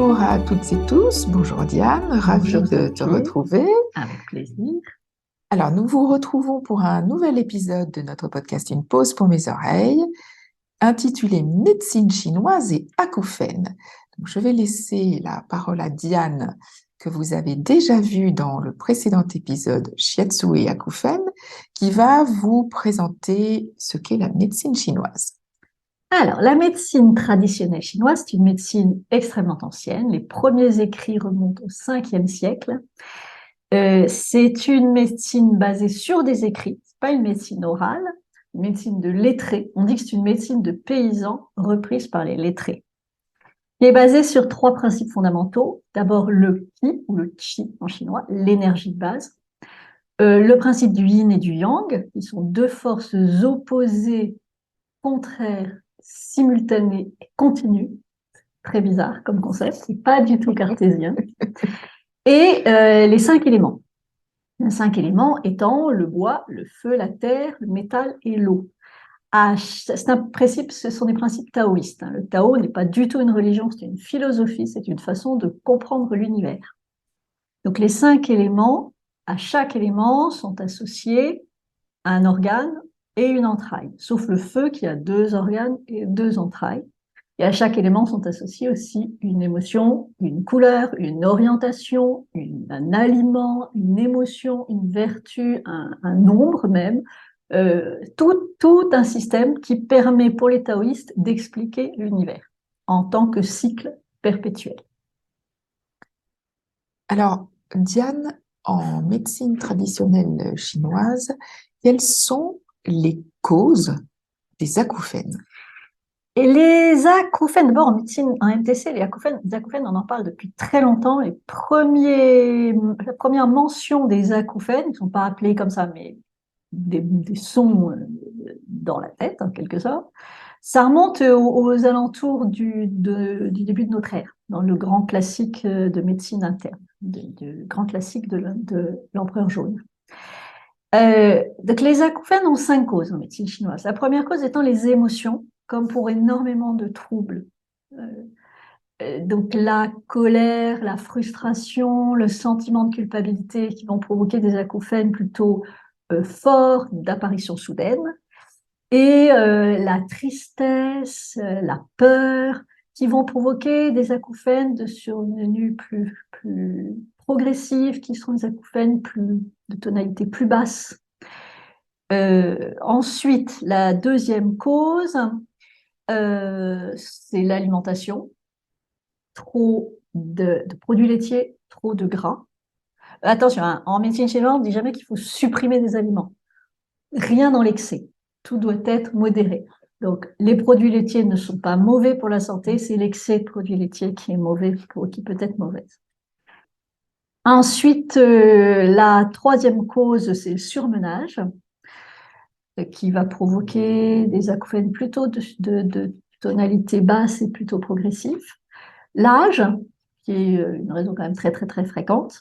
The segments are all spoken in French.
Bonjour à toutes et tous, bonjour Diane, ravie Bonjour de te Sophie, retrouver. avec plaisir. Alors, nous vous retrouvons pour un nouvel épisode de notre podcast Une pause pour mes oreilles, intitulé Médecine chinoise et acouphènes. Donc, je vais laisser la parole à Diane, que vous avez déjà vue dans le précédent épisode Shiatsu et acouphènes, qui va vous présenter ce qu'est la médecine chinoise. Alors, la médecine traditionnelle chinoise, c'est une médecine extrêmement ancienne. Les premiers écrits remontent au 5e siècle. C'est une médecine basée sur des écrits, c'est pas une médecine orale, une médecine de lettrés. On dit que c'est une médecine de paysans reprise par les lettrés. Qui est basée sur 3 principes fondamentaux. D'abord, le qi, ou le qi en chinois, l'énergie de base. Le principe du yin et du yang, qui sont 2 forces opposées, contraires, simultanées et continues. Très bizarre comme concept, c'est pas du tout cartésien. Et les 5 éléments. Les 5 éléments étant le bois, le feu, la terre, le métal et l'eau. C'est un principe, ce sont des principes taoïstes. Le Tao n'est pas du tout une religion, c'est une philosophie, c'est une façon de comprendre l'univers. Donc les 5 éléments, à chaque élément, sont associés à un organe et une entraille, sauf le feu qui a 2 organes et 2 entrailles. Et à chaque élément sont associés aussi une émotion, une couleur, une orientation, un aliment, une émotion, une vertu, un nombre même, tout un système qui permet pour les taoïstes d'expliquer l'univers en tant que cycle perpétuel. Alors, Diane, en médecine traditionnelle chinoise, quelles sont les causes des acouphènes? Et les acouphènes, d'abord en médecine, en MTC, les acouphènes, on en parle depuis très longtemps. La première mention des acouphènes, ils ne sont pas appelés comme ça, mais des sons dans la tête, en quelque sorte, ça remonte aux alentours du début de notre ère, dans le grand classique de médecine interne, du grand classique de l'Empereur jaune. Donc les acouphènes ont 5 causes en médecine chinoise. La première cause étant les émotions, comme pour énormément de troubles. Donc la colère, la frustration, le sentiment de culpabilité qui vont provoquer des acouphènes plutôt forts, d'apparition soudaine, et la tristesse, la peur, qui vont provoquer des acouphènes de survenue plus progressive, qui sont des acouphènes de tonalité plus basse. Ensuite, la deuxième cause, c'est l'alimentation. Trop de produits laitiers, trop de gras. Attention, hein, en médecine chinoise, on ne dit jamais qu'il faut supprimer des aliments. Rien dans l'excès. Tout doit être modéré. Donc, les produits laitiers ne sont pas mauvais pour la santé, c'est l'excès de produits laitiers qui est mauvais, qui peut être mauvaise. Ensuite, la troisième cause, c'est le surmenage, qui va provoquer des acouphènes plutôt de tonalité basse et plutôt progressive. L'âge, qui est une raison quand même très, très, très fréquente.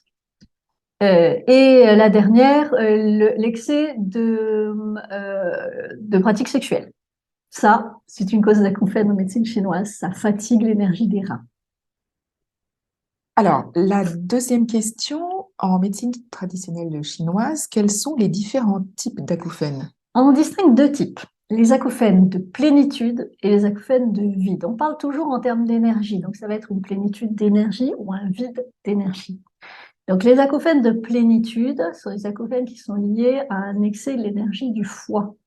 Et la dernière, l'excès de pratiques sexuelles. Ça, c'est une cause d'acouphènes en médecine chinoise. Ça fatigue l'énergie des reins. Alors, la deuxième question, en médecine traditionnelle chinoise, quels sont les différents types d'acouphènes? On distingue 2 types. Les acouphènes de plénitude et les acouphènes de vide. On parle toujours en termes d'énergie, donc ça va être une plénitude d'énergie ou un vide d'énergie. Donc les acouphènes de plénitude sont les acouphènes qui sont liés à un excès de l'énergie du foie,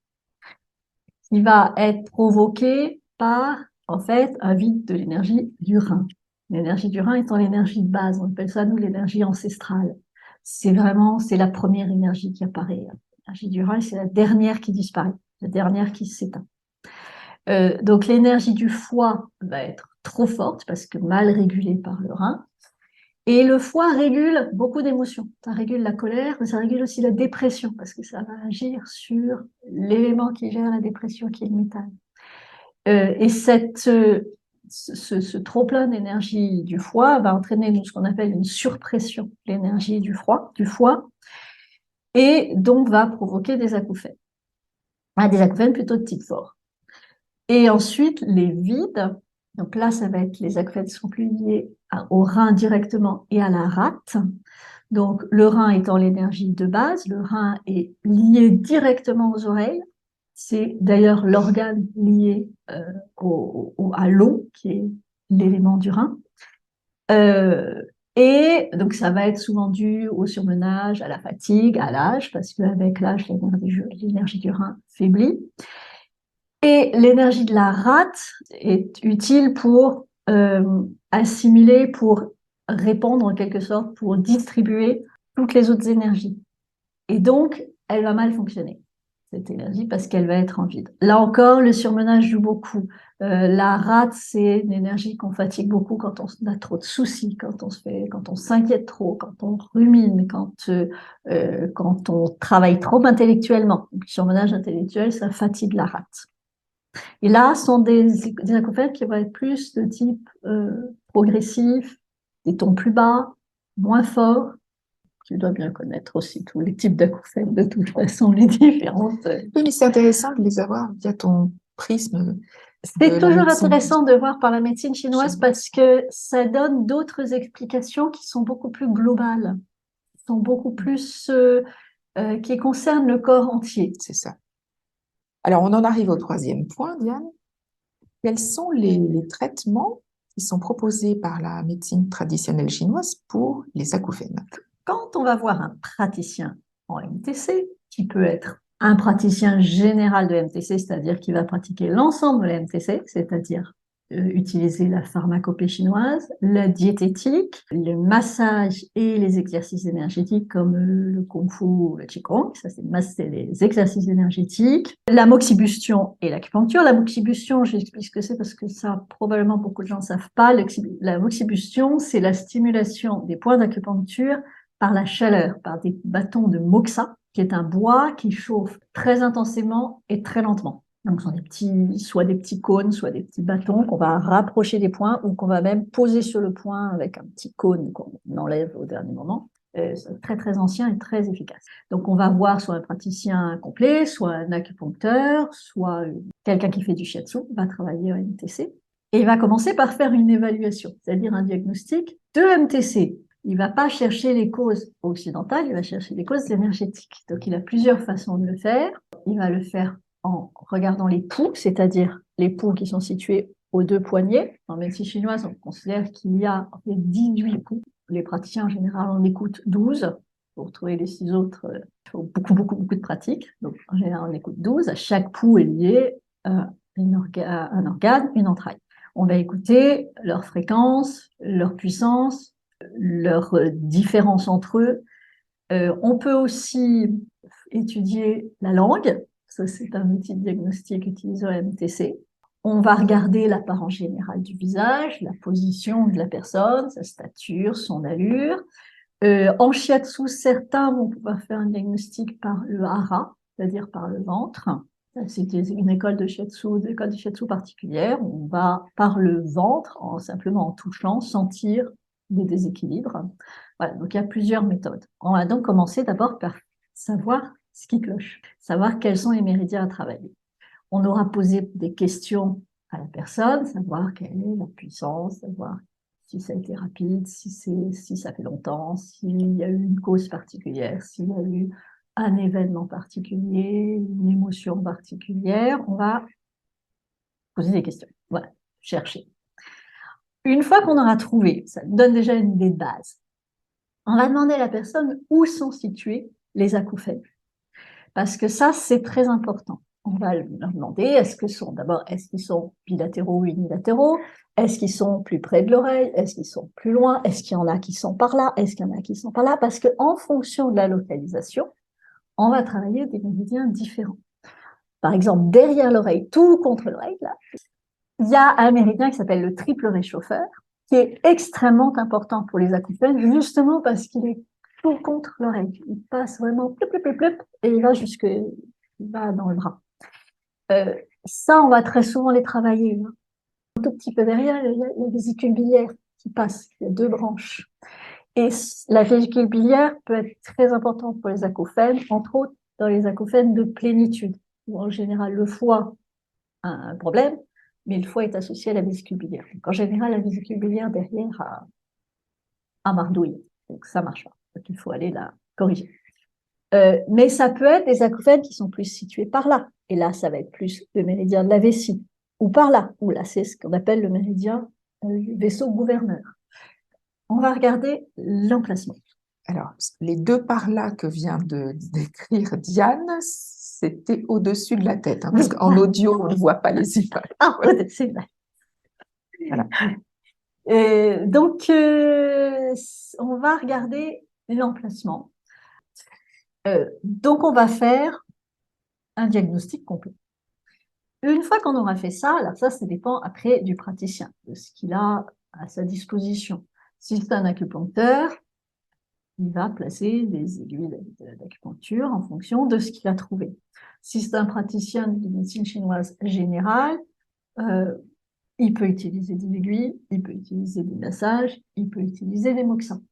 qui va être provoqué par, en fait, un vide de l'énergie du rein. L'énergie du rein étant l'énergie de base, on appelle ça, nous, l'énergie ancestrale. C'est la première énergie qui apparaît. L'énergie du rein, c'est la dernière qui disparaît, la dernière qui s'éteint. Donc l'énergie du foie va être trop forte parce que mal régulée par le rein. Et le foie régule beaucoup d'émotions. Ça régule la colère, mais ça régule aussi la dépression parce que ça va agir sur l'élément qui gère la dépression, qui est le métal. Et ce trop-plein d'énergie du foie va entraîner ce qu'on appelle une surpression de l'énergie du foie, et donc va provoquer des acouphènes. Des acouphènes plutôt de type fort. Et ensuite, les vides Donc là, ça va être les acouphènes sont plus liés au rein directement et à la rate. Donc le rein étant l'énergie de base, le rein est lié directement aux oreilles. C'est d'ailleurs l'organe lié à l'eau, qui est l'élément du rein. Et donc, ça va être souvent dû au surmenage, à la fatigue, à l'âge, parce qu'avec l'âge, l'énergie du rein faiblit. Et l'énergie de la rate est utile pour assimiler, pour répandre en quelque sorte, pour distribuer toutes les autres énergies. Et donc, elle va mal fonctionner, cette énergie, parce qu'elle va être en vide. Là encore, le surmenage joue beaucoup. La rate, c'est une énergie qu'on fatigue beaucoup quand on a trop de soucis, quand on s'inquiète trop, quand on rumine, quand on travaille trop intellectuellement. Donc, le surmenage intellectuel, ça fatigue la rate. Et là, ce sont des acouphènes qui vont être plus de type progressif, des tons plus bas, moins forts. Tu dois bien connaître aussi tous les types d'acouphènes, de toute façon, les différentes. Oui, mais c'est intéressant de les avoir via ton prisme de C'est la toujours médecine intéressant de voir par la médecine chinoise chinoise. parce que ça donne d'autres explications qui sont beaucoup plus globales, qui sont beaucoup plus, qui concernent le corps entier. C'est ça. Alors, on en arrive au troisième point, Diane. Quels sont les traitements qui sont proposés par la médecine traditionnelle chinoise pour les acouphènes? Quand on va voir un praticien en MTC, qui peut être un praticien général de MTC, c'est-à-dire qui va pratiquer l'ensemble de la MTC, c'est-à-dire utiliser la pharmacopée chinoise, la diététique, le massage et les exercices énergétiques comme le kung fu ou le qigong, ça c'est les exercices énergétiques, la moxibustion et l'acupuncture. La moxibustion, j'explique ce que c'est parce que ça probablement beaucoup de gens ne savent pas. La moxibustion, c'est la stimulation des points d'acupuncture par la chaleur, par des bâtons de moxa, qui est un bois qui chauffe très intensément et très lentement. Donc, ce sont soit des petits cônes, soit des petits bâtons qu'on va rapprocher des points ou qu'on va même poser sur le point avec un petit cône qu'on enlève au dernier moment. C'est très, très ancien et très efficace. Donc, on va voir soit un praticien complet, soit un acupuncteur, soit quelqu'un qui fait du shiatsu, va travailler en MTC. Et il va commencer par faire une évaluation, c'est-à-dire un diagnostic de MTC. Il ne va pas chercher les causes occidentales, il va chercher les causes énergétiques. Donc, il a plusieurs façons de le faire. Il va le faire en regardant les pouls, c'est-à-dire les pouls qui sont situés aux deux poignets. En médecine chinoise, on considère qu'il y a 18 pouls. Les praticiens, en général, en écoutent 12. Pour trouver les 6 autres, il faut beaucoup, beaucoup, beaucoup de pratiques. Donc, en général, on écoute 12. À chaque pouls est lié un organe, une entraille. On va écouter leur fréquence, leur puissance, leurs différences entre eux. On peut aussi étudier la langue. Ça, c'est un outil de diagnostic utilisé au MTC. On va regarder l'apparence générale du visage, la position de la personne, sa stature, son allure. En shiatsu, certains vont pouvoir faire un diagnostic par le hara, c'est-à-dire par le ventre. C'est une école de shiatsu particulière. On va, par le ventre, simplement en touchant, sentir des déséquilibres. Voilà, donc il y a plusieurs méthodes. On va donc commencer d'abord par savoir ce qui cloche, savoir quels sont les méridiens à travailler. On aura posé des questions à la personne, savoir quelle est la puissance, savoir si ça a été rapide, si ça fait longtemps, s'il y a eu une cause particulière, s'il y a eu un événement particulier, une émotion particulière. On va poser des questions. Voilà, chercher. Une fois qu'on aura trouvé, ça donne déjà une idée de base. On va demander à la personne où sont situés les acouphènes. Parce que ça, c'est très important. On va leur demander, est-ce qu'ils sont bilatéraux ou unilatéraux? Est-ce qu'ils sont plus près de l'oreille? Est-ce qu'ils sont plus loin? Est-ce qu'il y en a qui sont par là? Est-ce qu'il y en a qui sont par là? Parce qu'en fonction de la localisation, on va travailler des méridiens différents. Par exemple, derrière l'oreille, tout contre l'oreille, là, il y a un méridien qui s'appelle le triple réchauffeur, qui est extrêmement important pour les acouphènes, justement parce qu'il est tout contre l'oreille. Il passe vraiment plup, plup, plup, plup, et il va dans le bras. Ça, on va très souvent les travailler. Un tout petit peu derrière, il y a la vésicule biliaire qui passe. Il y a 2 branches. Et la vésicule biliaire peut être très importante pour les acouphènes, entre autres dans les acouphènes de plénitude, où en général le foie a un problème, mais le foie est associé à la vésicule biliaire. Donc, en général, la vésicule biliaire derrière a mardouille, donc ça marche pas. Donc, il faut aller la corriger. Mais ça peut être des acouphènes qui sont plus situés par là. Et là, ça va être plus le méridien de la vessie. Ou par là, où là, c'est ce qu'on appelle le méridien du vaisseau gouverneur. On va regarder l'emplacement. Alors, les deux par là que vient de décrire Diane, c'était au-dessus de la tête, hein, parce qu'en audio, on ne voit pas les images. Ah, c'est vrai. Voilà. Donc, on va regarder l'emplacement. Donc, on va faire un diagnostic complet. Une fois qu'on aura fait ça, alors ça dépend après du praticien, de ce qu'il a à sa disposition. Si c'est un acupuncteur, il va placer des aiguilles d'acupuncture en fonction de ce qu'il a trouvé. Si c'est un praticien de médecine chinoise générale, il peut utiliser des aiguilles, il peut utiliser des massages, il peut utiliser des moxins.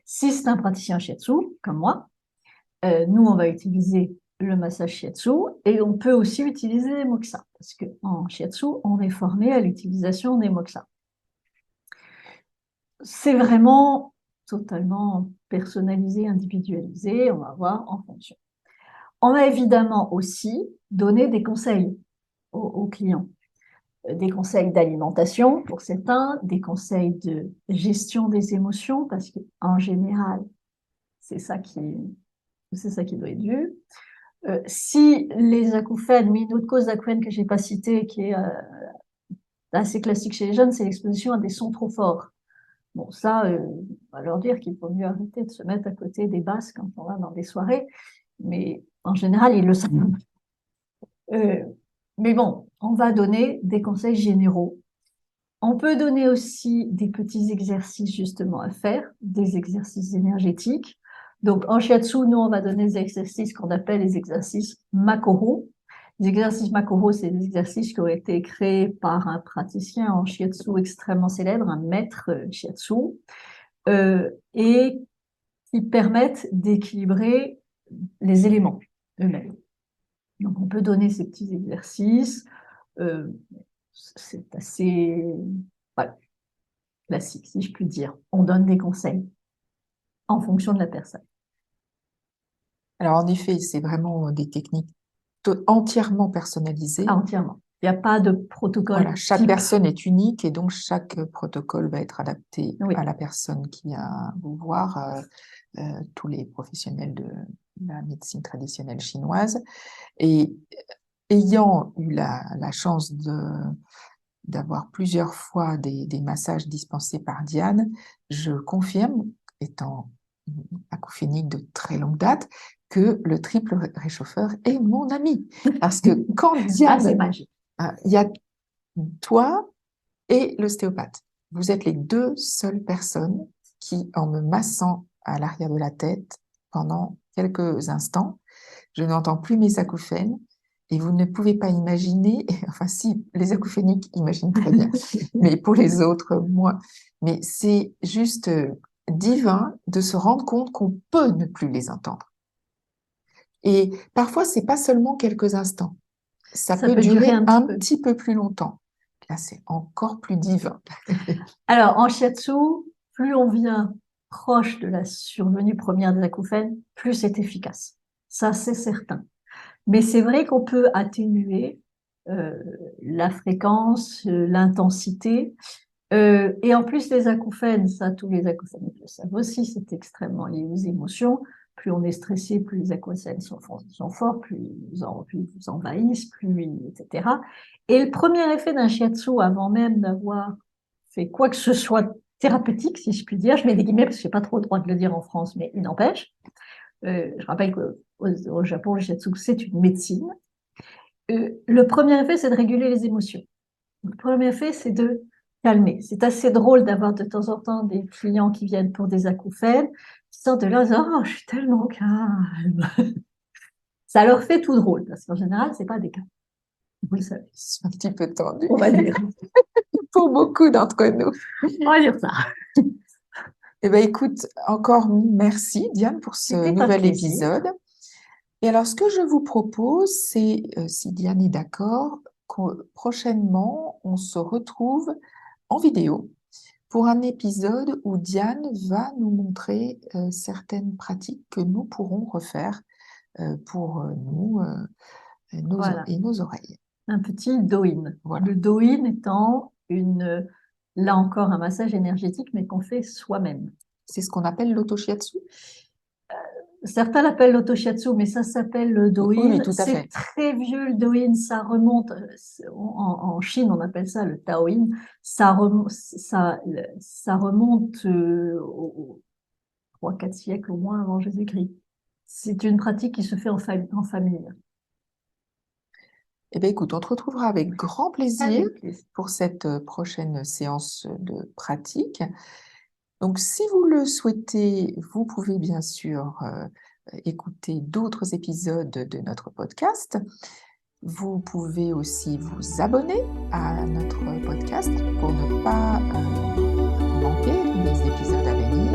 Si c'est un praticien shiatsu, comme moi, nous, on va utiliser le massage shiatsu et on peut aussi utiliser les moxins parce qu'en shiatsu, on est formé à l'utilisation des moxins. C'est vraiment totalement personnalisé, individualisé, on va voir en fonction. On va évidemment aussi donner des conseils aux clients. Des conseils d'alimentation pour certains, des conseils de gestion des émotions, parce qu'en général, c'est ça qui doit être vu. Si les acouphènes, mais une autre cause d'acouphènes que j'ai pas citée, qui est assez classique chez les jeunes, c'est l'exposition à des sons trop forts. Bon, ça, on va leur dire qu'il faut mieux arrêter de se mettre à côté des basses quand on va dans des soirées, mais en général, ils le savent. Mais bon, on va donner des conseils généraux. On peut donner aussi des petits exercices justement à faire, des exercices énergétiques. Donc en shiatsu, nous, on va donner des exercices qu'on appelle les exercices Makoho. Les exercices Makoho, c'est des exercices qui ont été créés par un praticien en shiatsu extrêmement célèbre, un maître shiatsu, et qui permettent d'équilibrer les éléments eux-mêmes. Donc on peut donner ces petits exercices. C'est assez classique, si je puis dire. On donne des conseils en fonction de la personne. Alors, en effet, c'est vraiment des techniques entièrement personnalisées. Ah, entièrement. Il n'y a pas de protocole Voilà, chaque type. personne est unique et donc chaque protocole va être adapté Oui. à la personne qui vient vous voir, tous les professionnels de la médecine traditionnelle chinoise. Et ayant eu la chance d'avoir plusieurs fois des massages dispensés par Diane, je confirme, étant acouphénique de très longue date, que le triple réchauffeur est mon ami. Parce que quand Diane, c'est magique. Il y a toi et l'ostéopathe. Vous êtes les deux seules personnes qui, en me massant à l'arrière de la tête pendant quelques instants, je n'entends plus mes acouphènes et vous ne pouvez pas imaginer, enfin si, les acouphéniques imaginent très bien, mais pour les autres, moi, mais c'est juste divin de se rendre compte qu'on peut ne plus les entendre. Et parfois, c'est pas seulement quelques instants. Ça peut durer un petit peu plus longtemps. Là, c'est encore plus divin. Alors, en shiatsu, plus on vient proche de la survenue première des acouphènes, plus c'est efficace. Ça, c'est certain. Mais c'est vrai qu'on peut atténuer la fréquence, l'intensité. Et en plus, les acouphènes, ça, tous les acouphènes le savent aussi, c'est extrêmement lié aux émotions. Plus on est stressé, plus les acouphènes sont forts, plus ils vous envahissent, etc. Et le premier effet d'un shiatsu, avant même d'avoir fait quoi que ce soit thérapeutique, si je puis dire, je mets des guillemets parce que je n'ai pas trop le droit de le dire en France, mais il n'empêche. Je rappelle qu'au Japon, le shiatsu, c'est une médecine. Le premier effet, c'est de réguler les émotions. Le premier effet, c'est de calmer. C'est assez drôle d'avoir de temps en temps des clients qui viennent pour des acouphènes, qui sortent de là, oh, je suis tellement calme. Ça leur fait tout drôle, parce qu'en général, c'est pas des cas. Vous le savez. Ils sont un petit peu tendus. On va dire. Pour beaucoup d'entre nous. On va dire ça. Eh bien, écoute, encore merci, Diane, pour ce nouvel épisode. Et alors, ce que je vous propose, c'est, si Diane est d'accord, prochainement, on se retrouve en vidéo pour un épisode où Diane va nous montrer certaines pratiques que nous pourrons refaire pour nous Voilà. et nos oreilles. Un petit do-in. Voilà. Le do-in étant là encore un massage énergétique, mais qu'on fait soi-même. C'est ce qu'on appelle l'auto-shiatsu. Certains l'appellent l'auto-shiatsu, mais ça s'appelle le do-in. Oui, tout à C'est fait. très vieux le do-in, ça remonte, en Chine on appelle ça le Taoyin, ça remonte aux 3-4 siècles au moins avant Jésus-Christ. C'est une pratique qui se fait en famille. Eh bien, écoute, on te retrouvera avec grand plaisir Avec plaisir. pour cette prochaine séance de pratique. Donc, si vous le souhaitez, vous pouvez bien sûr écouter d'autres épisodes de notre podcast. Vous pouvez aussi vous abonner à notre podcast pour ne pas manquer les épisodes à venir.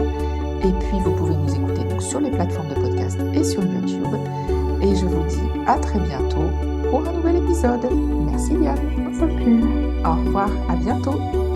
Et puis, vous pouvez nous écouter donc, sur les plateformes de podcast et sur YouTube. Et je vous dis à très bientôt pour un nouvel épisode. Merci Diane. Ça fait. Au revoir, à bientôt.